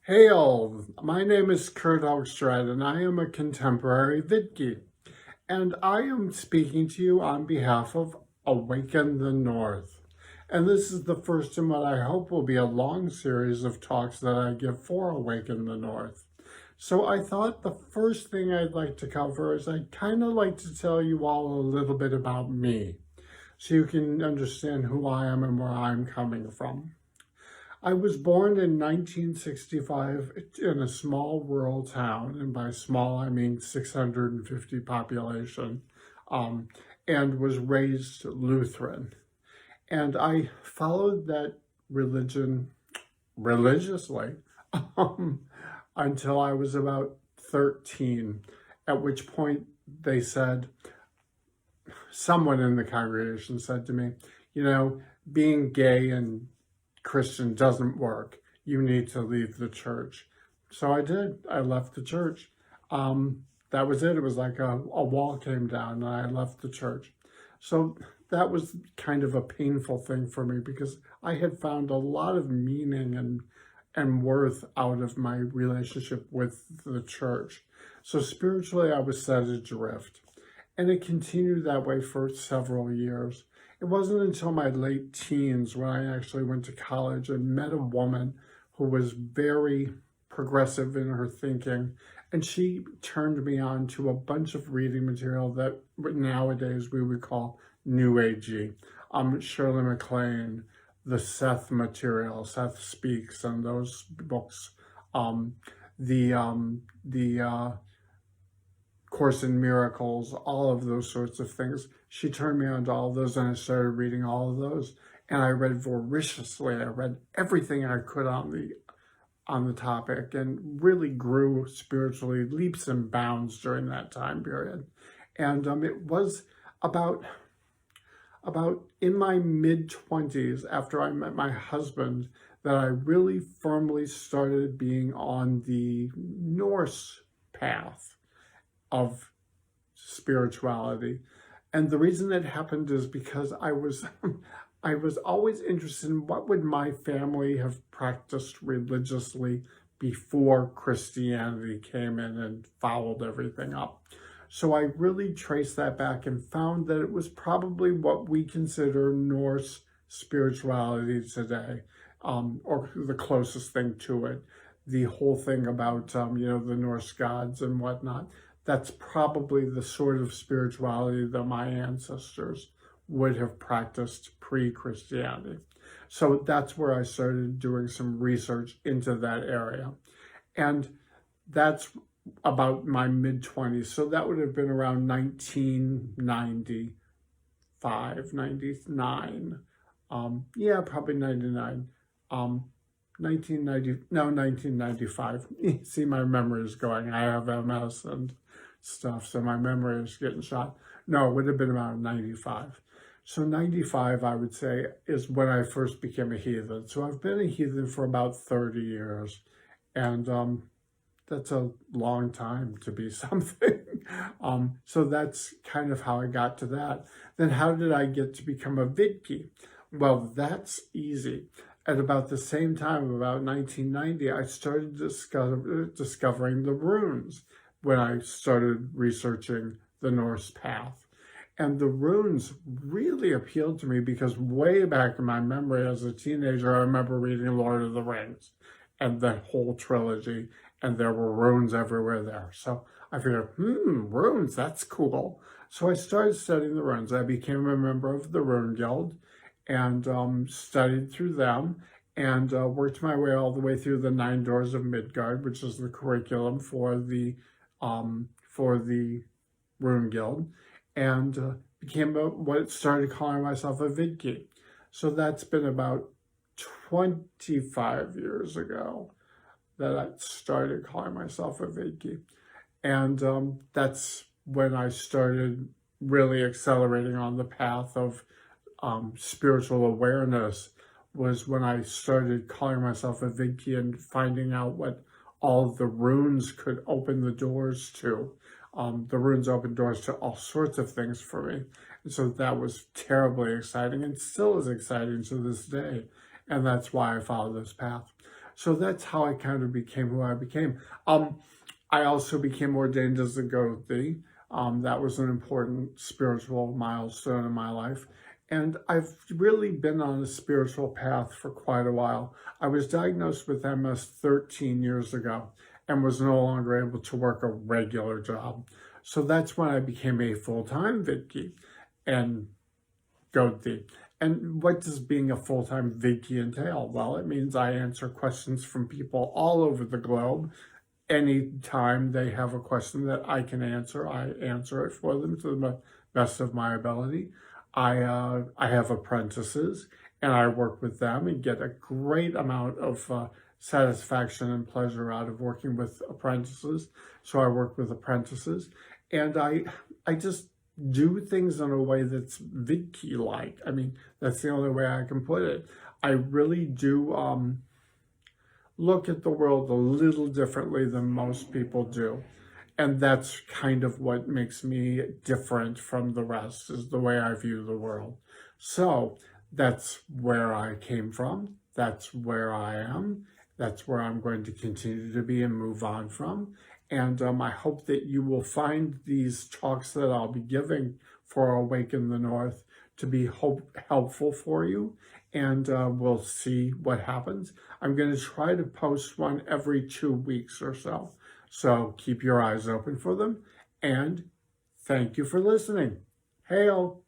Hey all, my name is Hoogstraadt and I am a contemporary Vitki. And I am speaking to you on behalf of Awaken the North. And this is the first in what I hope will be a long series of talks that I give for Awaken the North. So I thought the first thing I'd like to cover is I'd kind of like to tell you all a little bit about me, so you can understand who I am and where I'm coming from. I was born in 1965 in a small rural town, and by small I mean 650 population, um, and was raised Lutheran. And I followed that religion religiously um, until I was about 13, at which point they said, someone in the congregation said to me, being gay and Christian doesn't work. You need to leave the church. So I did. I left the church. That was it. It was like a wall came down and I left the church. So that was kind of a painful thing for me because I had found a lot of meaning and worth out of my relationship with the church. So spiritually, I was set adrift. And it continued that way for several years. It wasn't until my late teens when I actually went to college and met a woman who was very progressive in her thinking. And she turned me on to a bunch of reading material that nowadays we would call New Agey. Shirley MacLaine, the Seth material, Seth Speaks, and those books. The Course in Miracles, all of those sorts of things. She turned me on to all of those and I started reading all of those. And I read voraciously. I read everything I could on the topic and really grew spiritually leaps and bounds during that time period. And it was about in my mid-20s, after I met my husband, that I really firmly started being on the Norse path of spirituality. And the reason that happened is because I was always interested in what would my family have practiced religiously before Christianity came in and followed everything up. So I really traced that back and found that it was probably what we consider Norse spirituality today, or the closest thing to it. The whole thing about, the Norse gods and whatnot. That's probably the sort of spirituality that my ancestors would have practiced pre-Christianity. So that's where I started doing some research into that area. And that's about my mid-20s. So that would have been around 1995, 99. Probably 99. 1995. See, my memory is going. I have MS and stuff, so my memory is getting shot. No, it would have been around 95. So 95, I would say, is when I first became a heathen. So I've been a heathen for about 30 years. And that's a long time to be something. So that's kind of how I got to that. Then how did I get to become a Vitki? Well, that's easy. At about the same time, about 1990, I started discovering the runes when I started researching the Norse path. And the runes really appealed to me because way back in my memory as a teenager, I remember reading Lord of the Rings and the whole trilogy, and there were runes everywhere there. So I figured, runes, that's cool. So I started studying the runes. I became a member of the Rune Guild and studied through them and worked my way all the way through the 9 Doors of Midgard, which is the curriculum for the Rune Guild, and became what started calling myself a Vitki. So that's been about 25 years ago that I started calling myself a Vitki. And that's when I started really accelerating on the path of spiritual awareness, was when I started calling myself a Vitki and finding out what all the runes could open the doors to. The runes opened doors to all sorts of things for me. And so that was terribly exciting and still is exciting to this day. And that's why I follow this path. So that's how I kind of became who I became. I also became ordained as a Vitki. That was an important spiritual milestone in my life. And I've really been on a spiritual path for quite a while. I was diagnosed with MS 13 years ago and was no longer able to work a regular job. So that's when I became a full-time Vitki and Vitki. And what does being a full-time Vitki entail? Well, it means I answer questions from people all over the globe. Anytime they have a question that I can answer, I answer it for them to the best of my ability. I have apprentices, and I work with them and get a great amount of satisfaction and pleasure out of working with apprentices. So I work with apprentices, and I just do things in a way that's Vitki-like. I mean, that's the only way I can put it. I really do look at the world a little differently than most people do. And that's kind of what makes me different from the rest, is the way I view the world. So that's where I came from. That's where I am. That's where I'm going to continue to be and move on from. And I hope that you will find these talks that I'll be giving for Awaken the North to be helpful for you. And we'll see what happens. I'm going to try to post one every 2 weeks or so. So keep your eyes open for them, and thank you for listening. Hail!